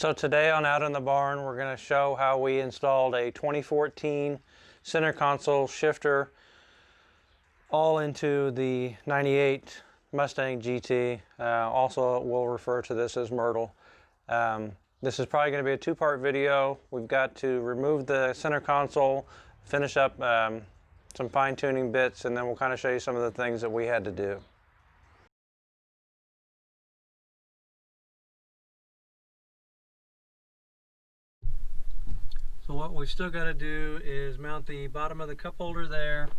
So today on Out in the Barn, we're going to show how we installed a 2014 center console shifter all into the 98 Mustang GT. Also, we'll refer to this as Myrtle. This is probably going to be a two-part video. We've got to remove the center console, finish up some fine-tuning bits, and then we'll kind of show you some of the things that we had to do. So what we still got to do is mount the bottom of the cup holder there,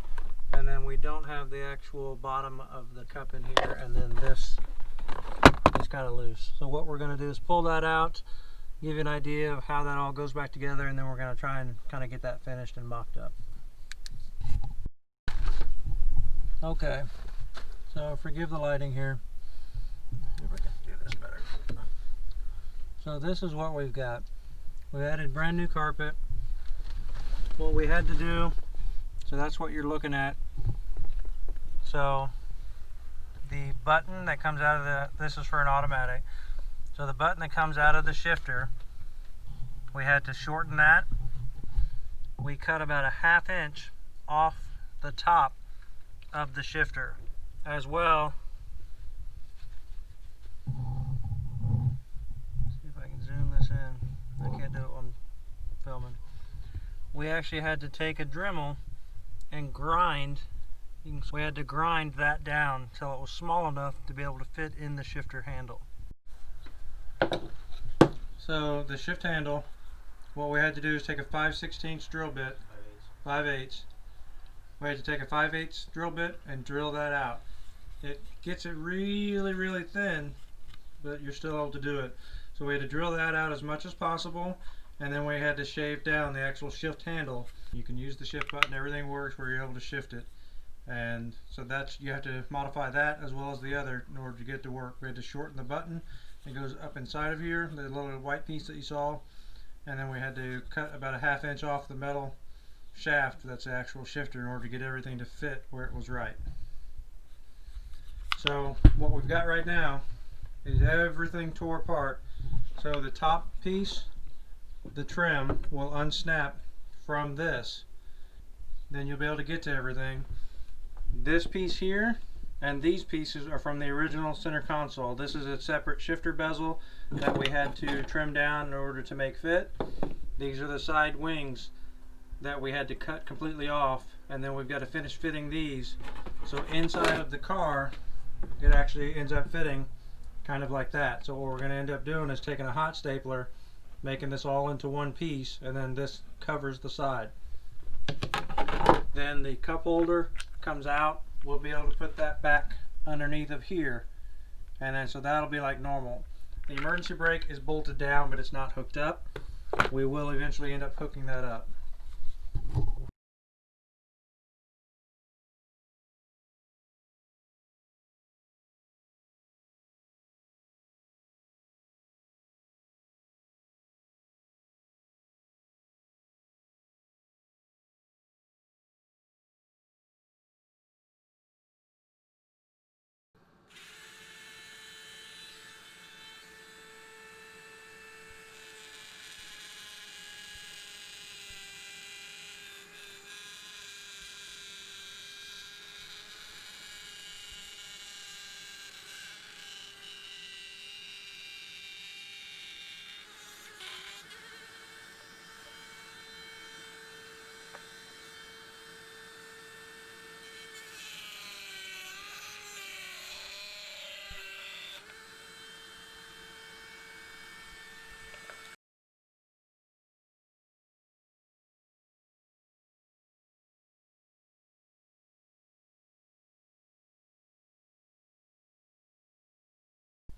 and then we don't have the actual bottom of the cup in here, and then this is kind of loose. So what we're going to do is pull that out, give you an idea of how that all goes back together, and then we're going to try and kind of get that finished and mocked up. Okay, so forgive the lighting here. See if I can do this better. So this is what we've got. We added brand new carpet. What we had to do, so that's what you're looking at. So the button that comes out of this is for an automatic. So the button that comes out of the shifter, we had to shorten that. We cut about a 1/2 inch off the top of the shifter as well. See if I can zoom this in. I can't do it while I'm filming. We actually had to take a Dremel and grind. We had to grind that down until it was small enough to be able to fit in the shifter handle. So the shift handle, what we had to do is take a 5/16 drill bit, 5/8. We had to take a 5/8 drill bit and drill that out. It gets it really thin, but you're still able to do it. So we had to drill that out as much as possible, and then we had to shave down the actual shift handle. You can use the shift button, everything works where you're able to shift it. And so that's, you have to modify that as well as the other in order to get it to work. We had to shorten the button. It goes up inside of here, the little white piece that you saw, and then we had to cut about a 1/2 inch off the metal shaft that's the actual shifter in order to get everything to fit where it was right. So what we've got right now is everything tore apart. So the top piece, the trim, will unsnap from this. Then you'll be able to get to everything. This piece here and these pieces are from the original center console. This is a separate shifter bezel that we had to trim down in order to make fit. These are the side wings that we had to cut completely off, and then we've got to finish fitting these. So inside of the car, it actually ends up fitting kind of like that. So what we're going to end up doing is taking a hot stapler, making this all into one piece, and then this covers the side. Then the cup holder comes out. We'll be able to put that back underneath of here, and then so that'll be like normal. The emergency brake is bolted down, but it's not hooked up. We will eventually end up hooking that up.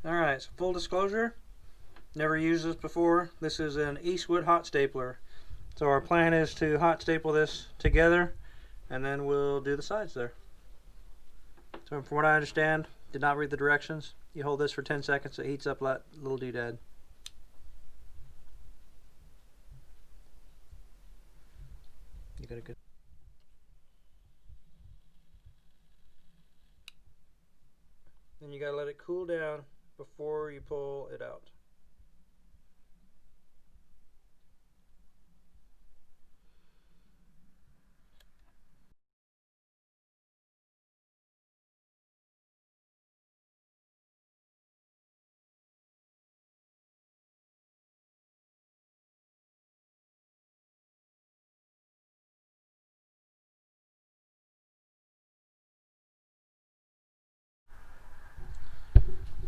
Alright, so full disclosure, never used this before. This is an Eastwood hot stapler. So our plan is to hot staple this together, and then we'll do the sides there. So from what I understand, did not read the directions. You hold this for 10 seconds, it heats up that little doodad. You got a good. Then you gotta let it cool down before you pull it out.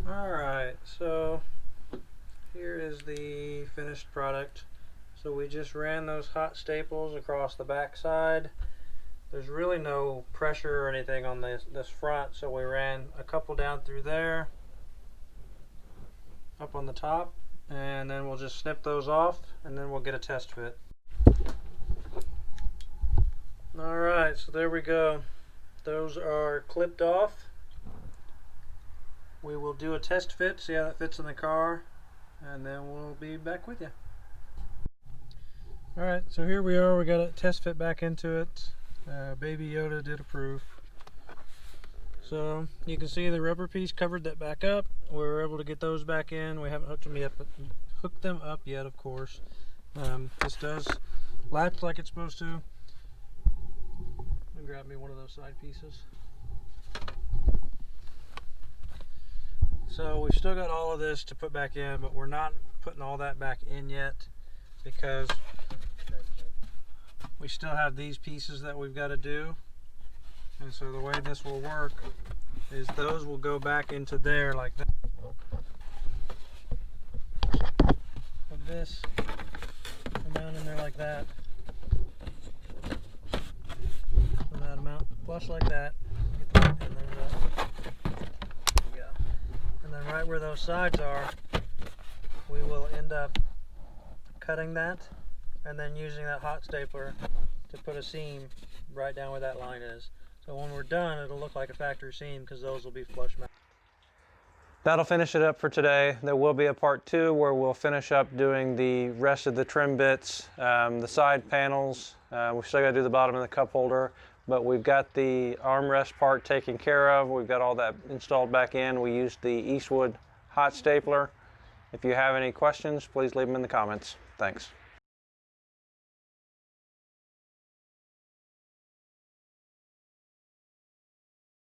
Alright, so here is the finished product. So we just ran those hot staples across the back side. There's really no pressure or anything on this front, so we ran a couple down through there, up on the top, and then we'll just snip those off and then we'll get a test fit. Alright, so there we go. Those are clipped off. We will do a test fit, see how that fits in the car, and then we'll be back with you. Alright, so here we are. We got a test fit back into it. Baby Yoda did approve. So you can see the rubber piece covered that back up. We were able to get those back in. We haven't hooked them up yet, of course. This does latch like it's supposed to. Let me grab me one of those side pieces. So we've still got all of this to put back in, but we're not putting all that back in yet because we still have these pieces that we've got to do. And so the way this will work is those will go back into there like that. Put this down in there like that. Put that amount flush like that. Get that in there. There we go. And then right where those sides are, we will end up cutting that and then using that hot stapler to put a seam right down where that line is. So when we're done, it'll look like a factory seam because those will be flush mounted. That'll finish it up for today. There will be a part 2 where we'll finish up doing the rest of the trim bits, the side panels. We've still got to do the bottom of the cup holder, but we've got the armrest part taken care of. We've got all that installed back in. We used the Eastwood hot stapler. If you have any questions, please leave them in the comments. Thanks.